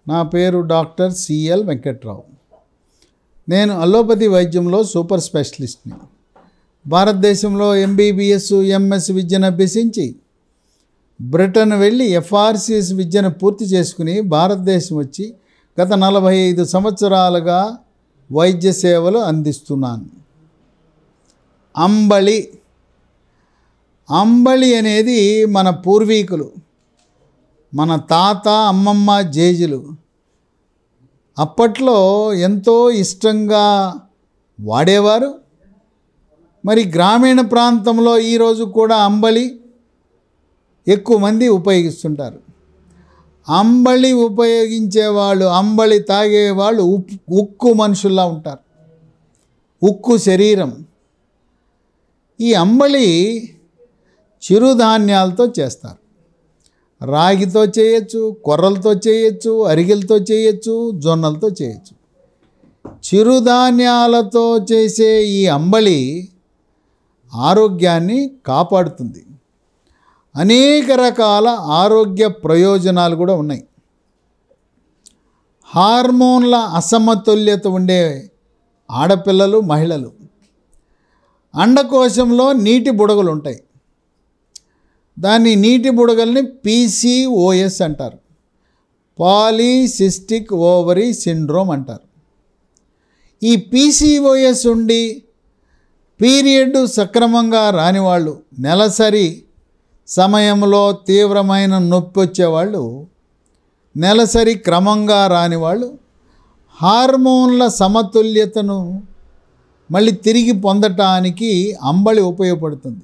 నా పేరు doctor CL Venkat రావు. నేను అలోపతి వైద్యంలో సూపర్ స్పెషలిస్ట్ని. భారతదేశంలో ఎంబీబీఎస్, ఎంఎస్ విద్యను అభ్యసించి బ్రిటన్ వెళ్ళి ఎఫ్ఆర్సిఎస్ విద్యను పూర్తి చేసుకుని భారతదేశం వచ్చి గత 45 సంవత్సరాలుగా వైద్య సేవలు అందిస్తున్నాను. అంబళి అనేది మన పూర్వీకులు, మన తాత అమ్మమ్మ జేజులు అప్పట్లో ఎంతో ఇష్టంగా వాడేవారు. మరి గ్రామీణ ప్రాంతంలో ఈరోజు కూడా అంబలి ఎక్కువ మంది ఉపయోగిస్తుంటారు. అంబలి ఉపయోగించేవాళ్ళు, అంబలి తాగేవాళ్ళు ఉక్కు మనుషుల్లా ఉంటారు, ఉక్కు శరీరం. ఈ అంబలి చిరుధాన్యాలతో చేస్తారు. రాగితో చేయొచ్చు, కొర్రలతో చేయొచ్చు, అరిగెలతో చేయొచ్చు, జొన్నలతో చేయొచ్చు. చిరుధాన్యాలతో చేసే ఈ అంబలి ఆరోగ్యాన్ని కాపాడుతుంది. అనేక రకాల ఆరోగ్య ప్రయోజనాలు కూడా ఉన్నాయి. హార్మోన్ల అసమతుల్యత ఉండే ఆడపిల్లలు, మహిళలు, అండకోశంలో నీటి బుడగలు ఉంటాయి. దాన్ని నీటి బుడగల్ని PCOS అంటారు, పాలీసిస్టిక్ ఓవరీ సిండ్రోమ్ అంటారు. ఈ PCOS ఉండి పీరియడ్ సక్రమంగా రాని వాళ్ళు, నెలసరి సమయంలో తీవ్రమైన నొప్పి వచ్చేవాళ్ళు, నెలసరి క్రమంగా రాని వాళ్ళు హార్మోన్ల సమతుల్యతను మళ్ళీ తిరిగి పొందటానికి అంబలి ఉపయోగపడుతుంది.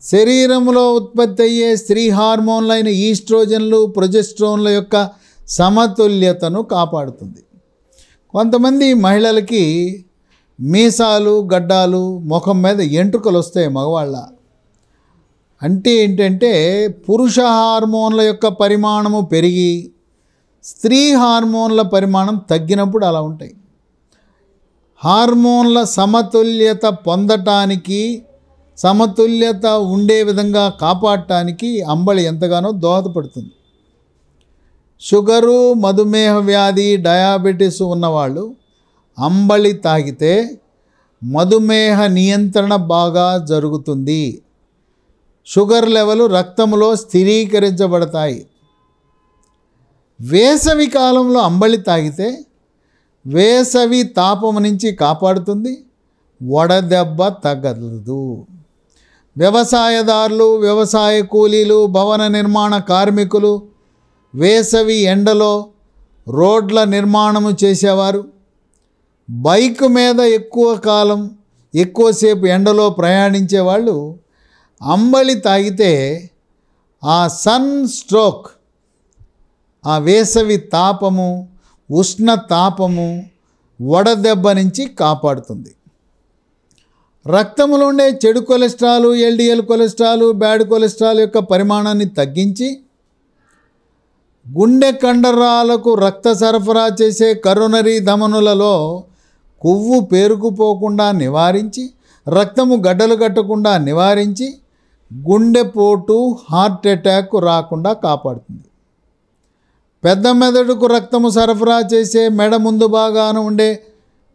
శరీరంలో ఉత్పత్తి అయ్యే స్త్రీ హార్మోన్లైన ఈస్ట్రోజన్లు, ప్రొజెస్ట్రోన్ల యొక్క సమతుల్యతను కాపాడుతుంది. కొంతమంది మహిళలకి మీసాలు, గడ్డాలు, ముఖం మీద ఎంట్రుకలు వస్తాయి మగవాళ్ళ. అంటే ఏంటంటే పురుష హార్మోన్ల యొక్క పరిమాణము పెరిగి స్త్రీ హార్మోన్ల పరిమాణం తగ్గినప్పుడు అలా ఉంటాయి. హార్మోన్ల సమతుల్యత పొందటానికి, సమతుల్యత ఉండే విధంగా కాపాడటానికి అంబలి ఎంతగానో దోహదపడుతుంది. షుగరు, మధుమేహ వ్యాధి, డయాబెటీస్ ఉన్నవాళ్ళు అంబలి తాగితే మధుమేహ నియంత్రణ బాగా జరుగుతుంది. షుగర్ లెవెల్ రక్తంలో స్థిరీకరించబడతాయి. వేసవి కాలంలో అంబలి తాగితే వేసవి తాపము నుంచి కాపాడుతుంది, వడదెబ్బ తగ్గదు. వ్యవసాయదారులు, వ్యవసాయ కూలీలు, భవన నిర్మాణ కార్మికులు, వేసవి ఎండలో రోడ్ల నిర్మాణము చేసేవారు, బైక్ మీద ఎక్కువసేపు ఎండలో ప్రయాణించేవాళ్ళు అంబలి తాగితే ఆ సన్ స్ట్రోక్, ఆ వేసవి తాపము, ఉష్ణ తాపము, వడదెబ్బ నుంచి కాపాడుతుంది. రక్తంలో ఉండే చెడు cholesterol, LDL cholesterol, bad cholesterol యొక్క పరిమాణాన్ని తగ్గించి గుండె కండరాలకు రక్త సరఫరా చేసే కరోనరీ ధమనులలో కొవ్వు పేరుకుపోకుండా నివారించి, రక్తము గడ్డలు కట్టకుండా నివారించి, గుండెపోటు, హార్ట్ అటాక్ రాకుండా కాపాడుతుంది. పెద్ద మెదడుకు రక్తము సరఫరా చేసే మెడ ముందు భాగాన ఉండే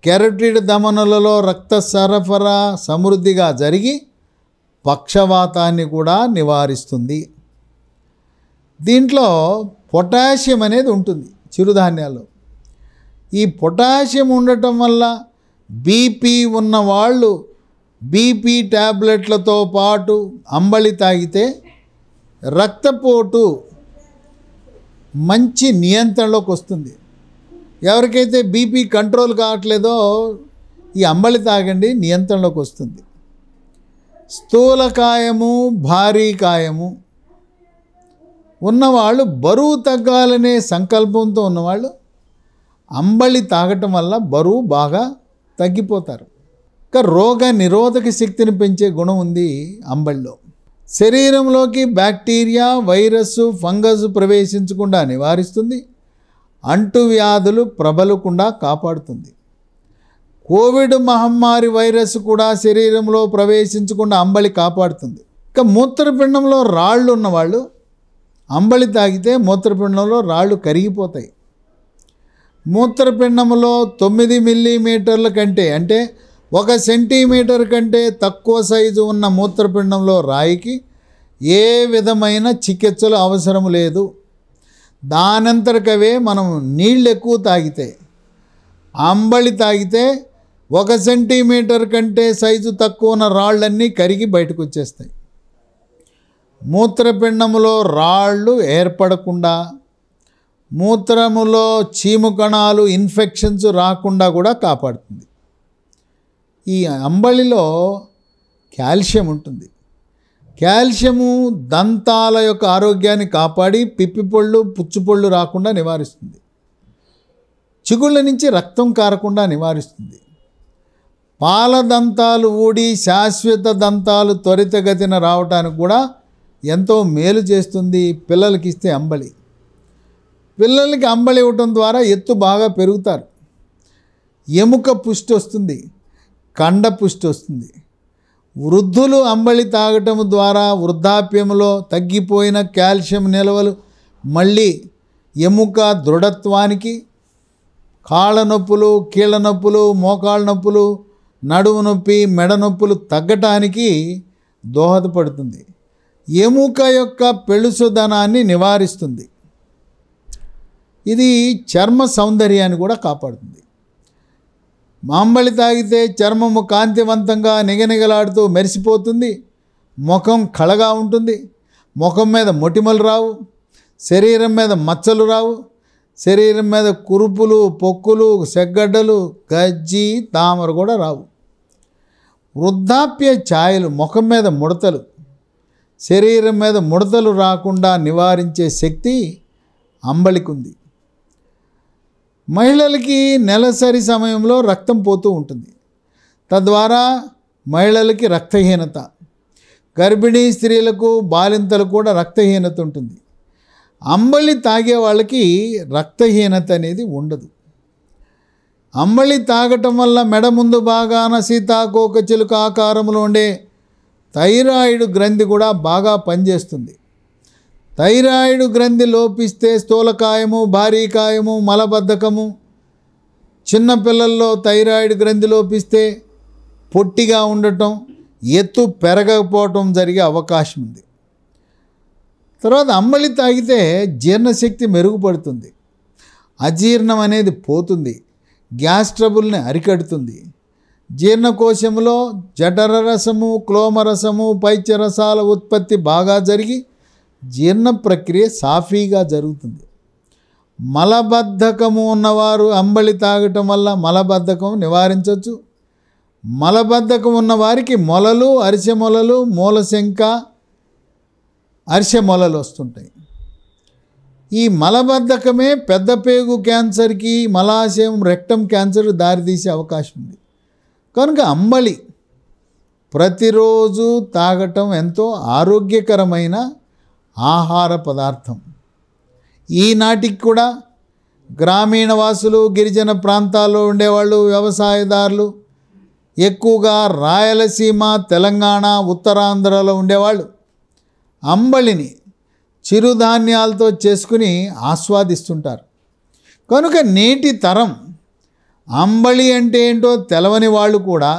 కెరటిడ్ ధమనులలో రక్త సరఫరా సమృద్ధిగా జరిగి పక్షవాతాన్ని కూడా నివారిస్తుంది. దీంట్లో పొటాషియం అనేది ఉంటుంది చిరుధాన్యాల్లో. ఈ పొటాషియం ఉండటం వల్ల బీపీ ఉన్నవాళ్ళు బీపీ ట్యాబ్లెట్లతో పాటు అంబలి తాగితే రక్తపోటు మంచి నియంత్రణలోకి వస్తుంది. ఎవరికైతే బీపీ కంట్రోల్ కావట్లేదో ఈ అంబలి తాగండి, నియంత్రణలోకి వస్తుంది. స్థూలకాయము, భారీ కాయము ఉన్నవాళ్ళు, బరువు తగ్గాలనే సంకల్పంతో ఉన్నవాళ్ళు అంబలి తాగటం వల్ల బరువు బాగా తగ్గిపోతారు. ఇంకా రోగ నిరోధక శక్తిని పెంచే గుణం ఉంది అంబలిలో. శరీరంలోకి బ్యాక్టీరియా, వైరస్, ఫంగస్ ప్రవేశించకుండా నివారిస్తుంది. అంటువ్యాధులు ప్రబలకుండా కాపాడుతుంది. కోవిడ్ మహమ్మారి వైరస్ కూడా శరీరంలో ప్రవేశించకుండా అంబలి కాపాడుతుంది. ఇక మూత్రపిండంలో రాళ్ళు ఉన్నవాళ్ళు అంబలి తాగితే మూత్రపిండంలో రాళ్ళు కరిగిపోతాయి. మూత్రపిండంలో 9 మిల్లీమీటర్ల కంటే అంటే 1 సెంటీమీటర్ కంటే తక్కువ సైజు ఉన్న మూత్రపిండంలో రాయికి ఏ విధమైన చికిత్సలు అవసరం లేదు. దానంతరకవే మనం నీళ్ళు ఎక్కువ తాగితే, అంబలి తాగితే 1 సెంటీమీటర్ కంటే సైజు తక్కువ ఉన్న రాళ్ళన్నీ కరిగి బయటకు వచ్చేస్తాయి. మూత్రపిండములో రాళ్ళు ఏర్పడకుండా, మూత్రములో చీము కణాలు ఇన్ఫెక్షన్స్ రాకుండా కూడా కాపాడుతుంది. ఈ అంబలిలో కాల్షియం ఉంటుంది. కాల్షియము దంతాల యొక్క ఆరోగ్యాన్ని కాపాడి పిప్పిపళ్ళు పుచ్చుపళ్ళు రాకుండా నివారిస్తుంది. చిగుళ్ళ నుంచి రక్తం కారకుండా నివారిస్తుంది. పాల దంతాలు ఊడి శాశ్వత దంతాలు త్వరితగతిన రావటానికి కూడా ఎంతో మేలు చేస్తుంది. పిల్లలకి ఇస్తే అంబలి, పిల్లలకి అంబలి ఇవ్వటం ద్వారా ఎత్తు బాగా పెరుగుతారు. ఎముక పుష్టి వస్తుంది, కండ పుష్టి వస్తుంది. వృద్ధులు అంబలి తాగటం ద్వారా వృద్ధాప్యంలో తగ్గిపోయిన కాల్షియం నిల్వలు మళ్ళీ ఎముక దృఢత్వానికి, కాళ్ళ నొప్పులు, కీళ్ళ నొప్పులు, మోకాళ్ళ నొప్పులు, నడుము నొప్పి, మెడ నొప్పులు తగ్గటానికి దోహదపడుతుంది. ఎముక యొక్క పెళుసుదనాన్ని నివారిస్తుంది. ఇది చర్మ సౌందర్యాన్ని కూడా కాపాడుతుంది. అంబలి తాగితే చర్మము కాంతివంతంగా నిగనిగలాడుతూ మెరిసిపోతుంది. ముఖం కళగా ఉంటుంది. ముఖం మీద మొటిమలు రావు, శరీరం మీద మచ్చలు రావు, శరీరం మీద కురుపులు, పొక్కులు, సెగ్గడ్డలు, గజ్జి, తామర కూడా రావు. వృద్ధాప్య ఛాయలు, ముఖం మీద ముడతలు, శరీరం మీద ముడతలు రాకుండా నివారించే శక్తి అంబలికి ఉంది. మహిళలకి నెలసరి సమయంలో రక్తం పోతూ ఉంటుంది. తద్వారా మహిళలకి రక్తహీనత, గర్భిణీ స్త్రీలకు, బాలింతలకు కూడా రక్తహీనత ఉంటుంది. అంబలి తాగే వాళ్ళకి రక్తహీనత అనేది ఉండదు. అంబలి తాగటం వల్ల మెడ ముందు భాగాన సీతాకోక చిలుక ఆకారంలో ఉండే థైరాయిడ్ గ్రంథి కూడా బాగా పనిచేస్తుంది. థైరాయిడ్ గ్రంథి లోపిస్తే స్థూలకాయము, భారీకాయము, మలబద్ధకము, చిన్నపిల్లల్లో థైరాయిడ్ గ్రంథి లోపిస్తే పొట్టిగా ఉండటం, ఎత్తు పెరగకపోవటం జరిగే అవకాశం ఉంది. తర్వాత అంబలి తాగితే జీర్ణశక్తి మెరుగుపడుతుంది. అజీర్ణం అనేది పోతుంది. గ్యాస్ ట్రబుల్ని అరికడుతుంది. జీర్ణకోశంలో జఠర రసము, క్లోమరసము, పైత్యరసాల ఉత్పత్తి బాగా జరిగి జీర్ణ ప్రక్రియ సాఫీగా జరుగుతుంది. మలబద్ధకము ఉన్నవారు అంబలి తాగటం వల్ల మలబద్ధకం నివారించవచ్చు. మలబద్ధకం ఉన్నవారికి మొలలు, అరిసె మొలలు, మూలశంక, అరిసె మొలలు వస్తుంటాయి. ఈ మలబద్ధకమే పెద్ద పేగు క్యాన్సర్కి, మలాశయం, రెక్టమ్ క్యాన్సర్ దారితీసే అవకాశం ఉంది. కనుక అంబలి ప్రతిరోజు తాగటం ఎంతో ఆరోగ్యకరమైన ఆహార పదార్థం. ఈనాటికి కూడా గ్రామీణ వాసులు, గిరిజన ప్రాంతాల్లో ఉండేవాళ్ళు, వ్యవసాయదారులు, ఎక్కువగా రాయలసీమ, తెలంగాణ, ఉత్తరాంధ్రలో ఉండేవాళ్ళు అంబలిని చిరుధాన్యాలతో చేసుకుని ఆస్వాదిస్తుంటారు. కనుక నేటి తరం అంబలి అంటే ఏంటో తెలవని వాళ్ళు కూడా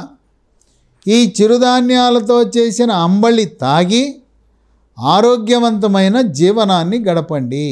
ఈ చిరుధాన్యాలతో చేసిన అంబలి తాగి ఆరోగ్యవంతమైన జీవనాన్ని గడపండి.